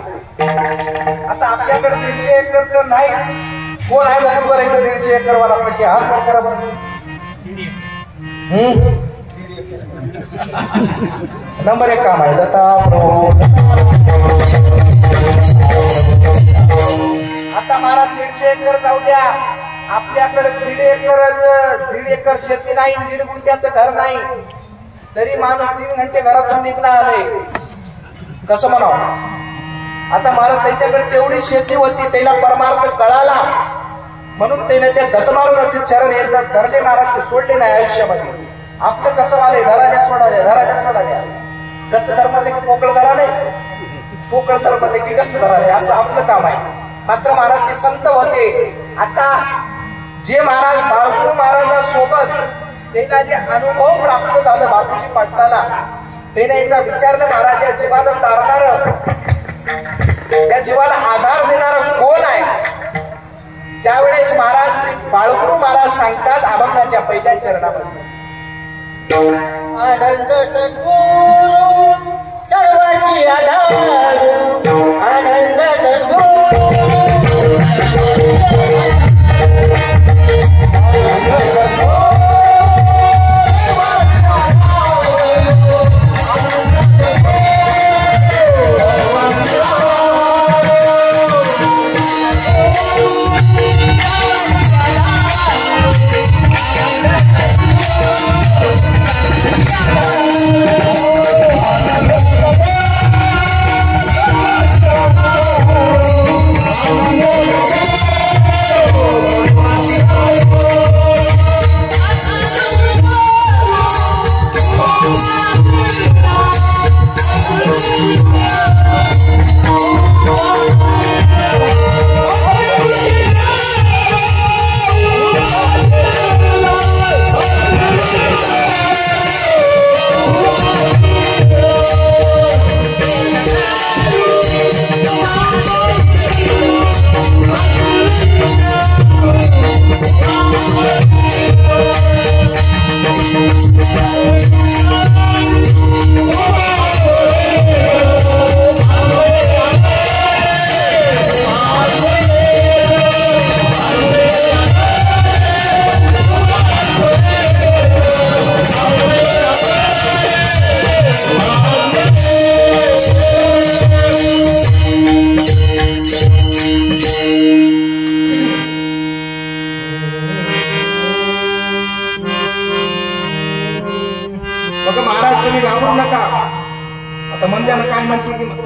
आता आपल्याकडे 150 एकर तर नाहीच. कोण आहे बघू बरं इथं 150 एकर वाला पट्टी? हात वर करा बरं. नंबर 1 काम आहे दत्ता प्रभू. आता महाराज 150 एकर जाऊ द्या, आपल्याकडे 1.5 एकर शेती नाही, 1.5 गुंठ्याचं घर नाही, तरी माणूस 3 घंटे घरातून निघणार आहे. कसं म्हणावं? आता महाराज त्याच्याकडे तेवढी शेती होती, त्याला परमार्थ कळाला म्हणून त्याने त्या दत्तमारुराचे चरण एकदा धरले महाराज, ते सोडले नाही आयुष्यामध्ये. आपलं कसं वाले धराजा सोडाले गच्च धर्मले की पोकळ धराले, पोकळ धर्मले की गच्च धराले, असं आपलं काम आहे. मात्र महाराज ते संत होते. आता जे महाराज बाळगुरु महाराजांसोबत त्याला जे अनुभव प्राप्त झालं बापूजी पाटलाला, त्याने एकदा विचारलं महाराज या जीवाला तारणार, या जीवाला आधार देणार कोण आहे? त्यावेळेस महाराज ते बाळगुरु महाराज सांगतात अभंगाच्या पहिल्या चरणामध्ये, आनंद सद्गुरु सर्वसी आधार, आनंद सद्गुरु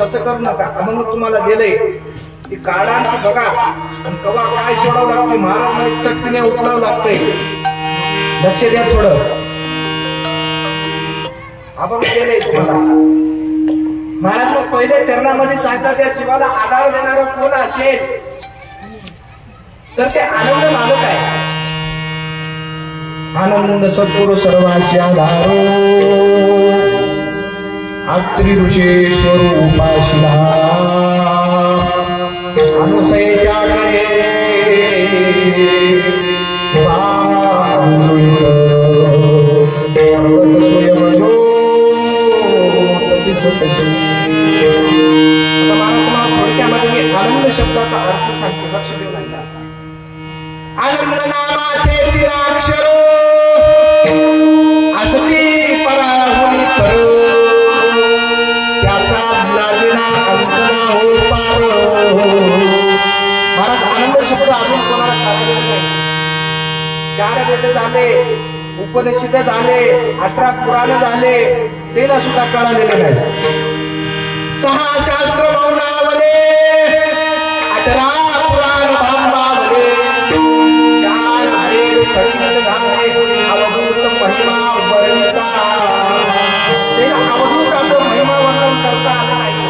तसं करू नका. म्हणून तुम्हाला दिलंय ती काढा आणि ती बघा, आणि कवा काय सोडावं लागते महाराज मध्ये चटकीने उचलावं लागतंय. लक्ष द्या थोडं. आपण केलंय तुम्हाला महाराज मग पहिल्या चरणामध्ये सांगतात त्या जीवाला आधार देणारं कोण असेल तर ते आनंद मालक आहे. आनंद सद्गुरु सर्वांशी आधारो, अत्रि ऋषेश्वर उपाशिला, अनुसयेच्या कडे थोडक्यामध्ये मी आनंद शब्दाचा अर्थ सांगते, लक्ष देऊ लागला. आनंद नामाचे तिराक्षर असती पराहुनी पर, त्याचा लागेना अंतना हो पार. महाराज आनंद शब्द अजून कोणाला कळालेला नाही. 4 वेद झाले, उपनिषद झाले, 18 पुराण झाले, त्याला सुद्धा कळालेले नाही. 6 शास्त्र मौनावले, 18 पुराण भांबावले, 4 हरे खंड झाले, अवधूत महिमा वर्णिता. त्याला अवधूताचं महिमा वर्णन करता आलं नाही.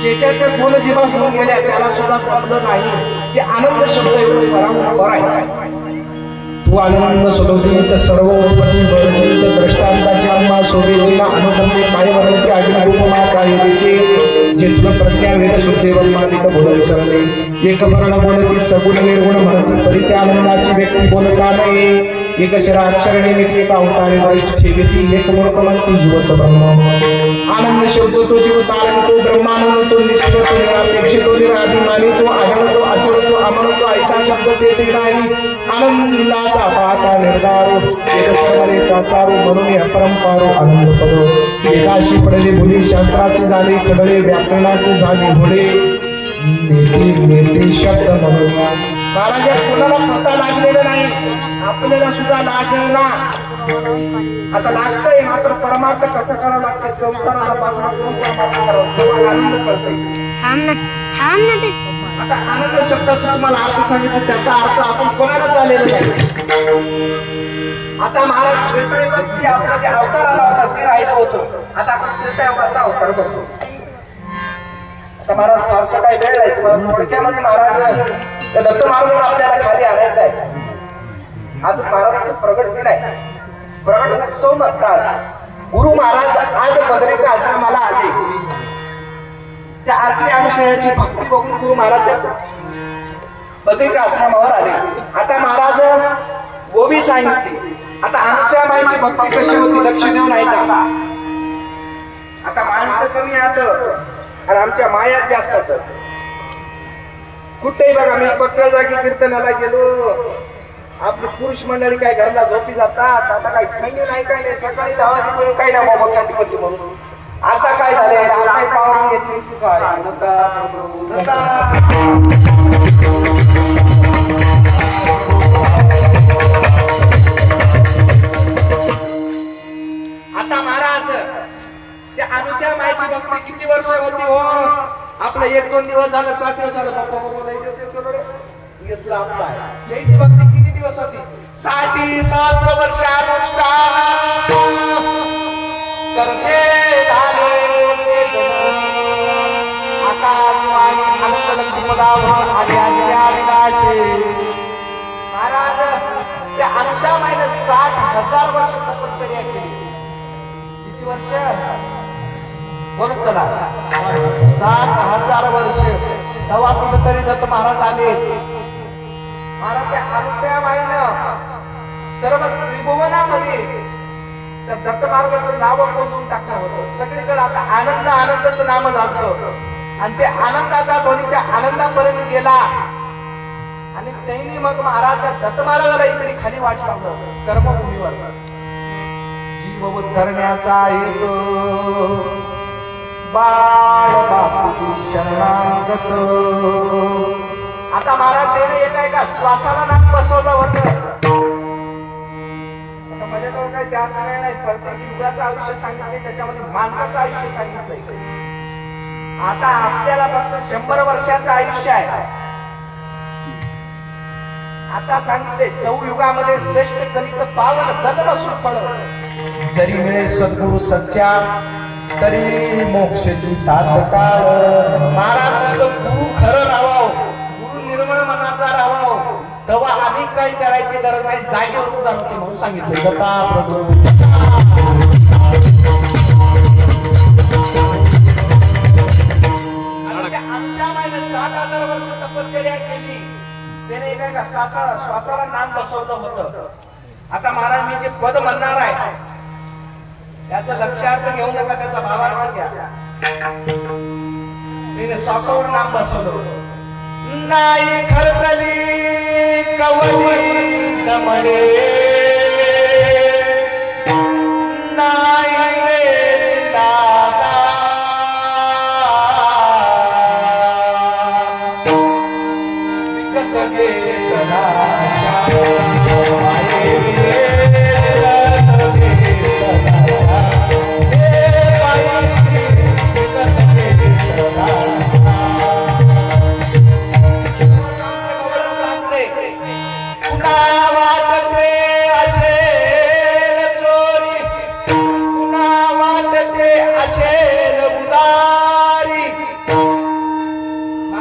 शेषाचे गुण जेव्हा होऊन गेल्या त्याला सुद्धा समजलं नाही. ते आनंद शब्द एवढं बरोबर आहे. तू आनंद सदोषित सर्व उत्पत्ती वर्जित दृष्टांताची आत्मा शोभेची अनुकंपे काय वर्णते अग्नि उपमा काय देते, जेथून प्रज्ञा वेद शुद्धे ब्रह्मादिक बोल विसरले. एक वर्ण बोलती सगुण निर्गुण म्हणती, तरी त्या आनंदाची व्यक्ती बोलता नाही. एक शिरा अक्षर निमित्त एका अवतारे वरिष्ठ ठेविती, एक मूर्ख म्हणती जीवच ब्रह्म. आनंद शब्द तो जीव तारण तो ब्रह्मानंद तो निष्ठ तो निरापेक्ष तो निराभिमानी तो आढळ तो अचळ तो अमन तो ऐसा शब्द तेथे नाही आनंदाचा पाता निर्धारो वेद सर्वने साचारो म्हणून अपरंपारो आनंद पदो वेदाशी पडले मुली शास्त्राचे झाले खडळे व्याकरणाचे झाले घोडे नेते शब्द म्हणून महाराज कोणाला खाता लागलेलं नाही आपल्याला सुद्धा लागेना आता लागतंय मात्र परमार्थ कसं करावं लागतंय संसाराला बाजूला करून परमार्थ करावं तेव्हा आनंद कळतंय आता आनंद शब्दाचा तुम्हाला अर्थ सांगितलं त्याचा अर्थ आपण कोणाला चाललेला नाही आता महाराज त्रेतायुगात आपला जे अवतार आला होता ते राहिलं होतं आता आपण त्रेतायुगाचा अवतार बघतो आता महाराज फारसा काही वेळ नाही तुम्हाला थोडक्यामध्ये महाराज दत्त महाराजांना आपल्याला खाली आणायचं आहे आज महाराजांचं प्रगट दिन आहे प्रगट उत्सव म्हणतात गुरु महाराज आज बद्रिका आश्रमाला आले त्या आठव्या अनुषयाची भक्ती बघून गुरु महाराज बद्रिका आश्रमावर आले आता महाराज गोबी सांगितली आता अनुसया माईची भक्ती कशी होती लक्ष देऊन ऐका आता माणसं कमी आहात आणि आमच्या मायात जास्त असतात कुठेही बघा मी पक्का जागी कीर्तनाला गेलो आपली पुरुष मंडळी काय घरला झोपी जातात आता काही थंडी नाही काय नाही सकाळी 10 वाजेपर्यंत काही नाही बाबा थंडी होती म्हणून आता काय झाले आता पावरून घेतली तू काय आता महाराज त्या अनुसया माईची भक्ती किती वर्ष होती हो आपलं 1-2 दिवस झालं 7 दिवस झालं बाप्पा याची भक्ती किती दिवस होती 60 सहस्त्र वर्ष अनुष्ठान करते झाले आकाशवाणी अनंत लक्ष्मीपदावर आले विलासे महाराज त्या अनुसया माईने 60,000 वर्ष तपश्चर्या केली किती वर्ष बोलत चला 60,000 वर्ष तेव्हा कुठेतरी दत्त महाराज आले महाराज त्या अनुसया माईनं सर्व त्रिभुवनामध्ये त्या दत्त महाराजांचं नाव कोंडून टाकलं होतं सगळीकडे आता आनंद आनंदाचं नाम झालं आणि ते आनंदाचा ध्वनी त्या आनंदापर्यंत गेला आणि त्यांनी मग महाराज त्या दत्त महाराजाला इकडे खाली वाट लावलं कर्मभूमीवर जीव करण्याचा एक बाळ बापूजी शरणागत आता महाराज त्याने एका श्वासाला नाक बसवलं होतं आता माझ्याजवळ काही जास्त वेळ नाही प्रत्येक युगाचं आयुष्य सांगितलंय त्याच्यामध्ये माणसाचं आयुष्य सांगितलंय आता आपल्याला फक्त 100 वर्षाचं आयुष्य आहे आता सांगितले चौयुगामध्ये श्रेष्ठ कलित पावन जन्मसूर फळ जरी मिळे सद्गुरु सच्चा तरी मोक्षची तात्काळ महाराज गुरु खरं राहावं गुरु निर्मळ मनाचा राहावं तेव्हा अधिक काही करायची गरज नाही जागेवर उदार होते म्हणून सांगितले दत्ता प्रभू आमच्या मायने 60,000 वर्ष तपश्चर्या केली त्याने एका श्वासाला नाम बसवलं होतं आता महाराज मी जे पद म्हणणार आहे त्याचा लक्षार्थ घेऊ नका त्याचा भावार्थ घ्या तिने श्वासावर नाम बसवलं नाही खर्चली कवली दमडे नाही दादा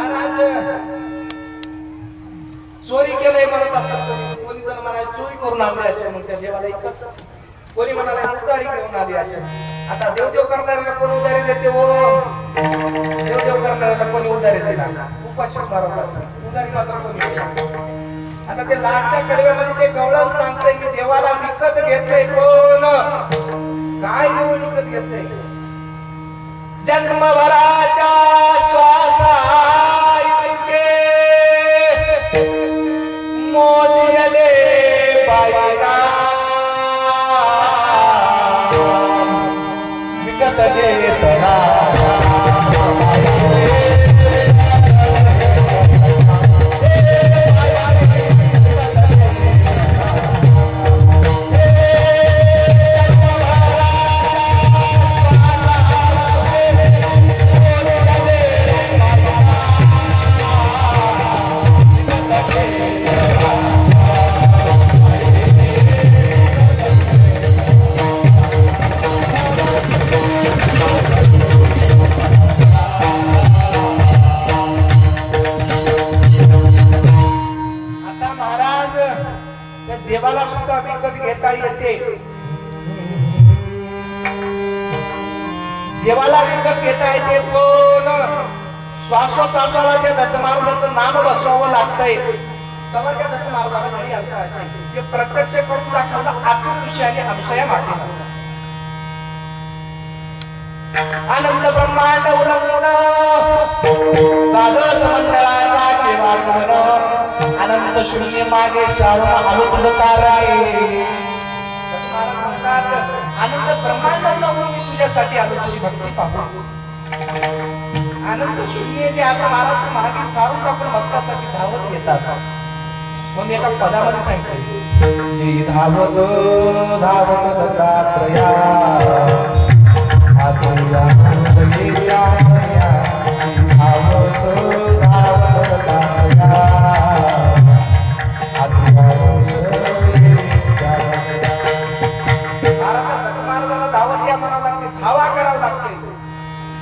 विकत चोरी केलंय म्हणत असत कोणी जण म्हणाले चोरी करून आणली असेल मग त्या देवाला एकच कोणी म्हणाले उधारी घेऊन आली असेल आता देवदेव करणाऱ्याला कोण उधारी देते हो देवदेव करणाऱ्याला कोणी उधारी देणार उपाशी मारवला उधारी मात्र कोणी आता ते लाटच्या कडव्यामध्ये ते गवळण सांगतंय की देवाला विकत घेतलंय कोण काय देऊन विकत घेतलंय देवाला विकत घेता येते कोण श्वासोश्वासाला त्या दत्त महाराजाचं नाम बसवावं लागतंय तेव्हा त्या दत्त महाराजाला घरी आणता येते हे प्रत्यक्ष करून दाखवलं आतून ऋषी आणि हमसया मातेनं आनंद ब्रह्मांड उलंघून द्वादश संवत्सराचा केव्हा गुण अनंत शून्य मागे सावम आलो तुझं कारण आनंद ब्रह्मांड उलंघून मी तुझ्यासाठी आलो तुझी भक्ती पाहू आनंद शून्य जे आता महाराज मागे सारून टाकून भक्तासाठी धावत येतात म्हणून एका पदामध्ये सांगितले धावत धावत दत्तात्रया आतया सगळेच्या तया धावत धावत दत्तात्रया आतया सगळेच्या तया महाराजांना धावत या म्हणावं लागते धावा करावं लागते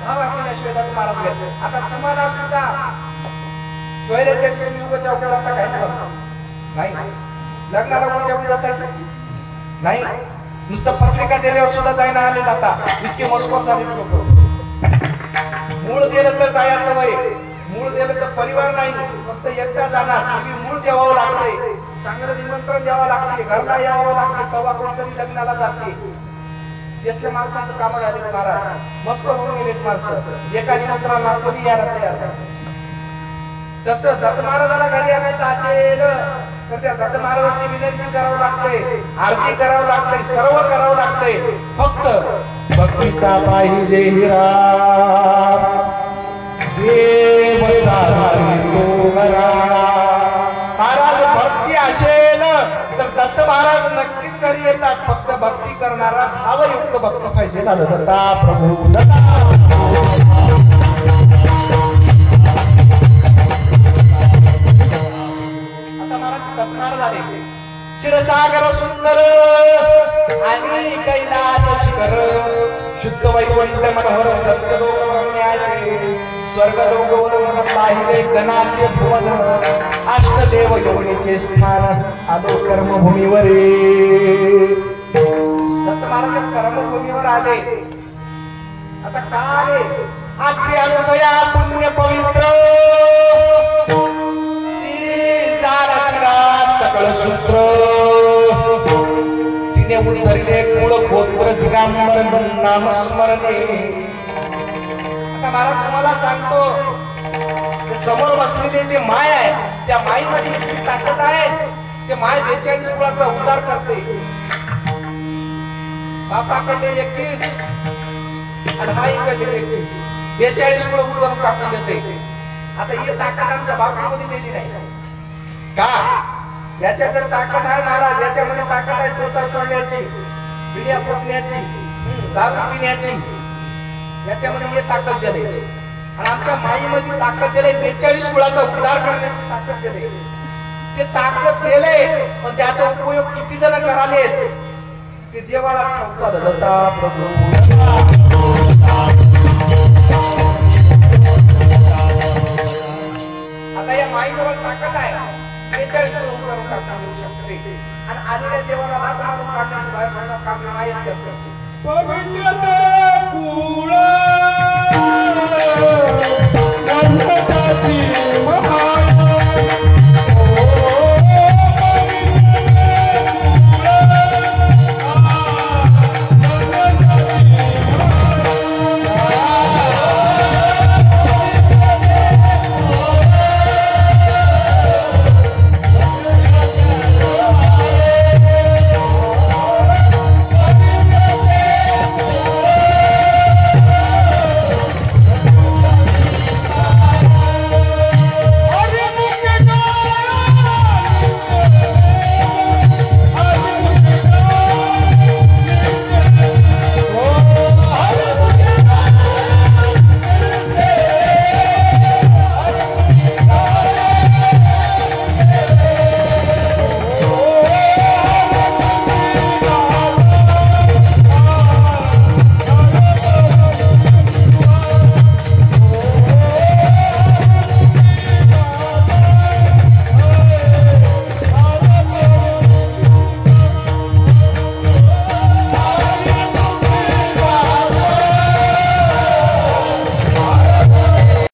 धावा केल्याशिवाय दत्त महाराज गेले आता तुम्हाला सुद्धा सोयऱ्याच्या दिवशी उगाच्या उभे जाता काय नाही लग्नाला उगाच्या उभे जाता नाही नुसतं पत्रिका दिल्यावर सुद्धा जायला आले आता इतके मस्कोर झाले लोक मूळ दिलं तर जायचं वय मूळ दिलं तर परिवार नाही फक्त एकटा जाणार तुम्ही मूळ द्यावं लागतंय चांगलं निमंत्रण द्यावं लागते घरला यावं लागते तेव्हा कोणतरी लग्नाला जाते असल्या माणसाचं काम झाले महाराज मस्कोर होऊन गेलेत माणसं एका निमंत्रणाला कोणी यायला तयार तसं दत्त महाराजाला घरी आणायचं असेल तर त्या दत्त महाराजाची विनंती करावं लागते आरती करावं लागते सर्व करावं लागते फक्त भक्तीचा पाहिजे हिरा देवचा तो घरा महाराज भक्ती असेल तर दत्त महाराज नक्कीच घरी येतात फक्त भक्ती करणारा भावयुक्त भक्त पाहिजे झालं दत्ता प्रभू दत्ता शिरसागर सुंदर आणि कैलास शिखर शुद्ध वैकुंठ मनोहर सत्सलोक रम्याचे स्वर्ग लोक मन पाहिले गणाचे भुवन अष्टदेव योनीचे स्थान आलो कर्मभूमीवर दत्त महाराज कर्मभूमीवर आले आता का आले आत्री अनुसया पुण्य पवित्र सकळ सूत्र तिने उतरले कुळ गोत्र दिगंबर नाम स्मरणे आता महाराज तुम्हाला सांगतो समोर बसलेले जे माय आहे त्या माईमध्ये इतकी ताकद आहे ते माय 42 कुळाचा उद्धार करते बापाकडे 21 आणि माईकडे 21 42 कुळ उद्धार टाकून देते आता ही ताकद आमच्या बापामध्ये दिली नाही का याच्यात जर ताकद आहे महाराज याच्यामध्ये ताकद आहे तोता चोळण्याची पिढ्या फुटण्याची दारू पिण्याची याच्यामध्ये हे ताकद दिले आणि आमच्या माईमध्ये ताकद दिले 42 कुळाचा उद्धार करण्याची ताकद दिले ते ताकद दिले पण त्याचा उपयोग किती जण करालेत ते देवाला ठाऊक झालं दत्ता प्रभू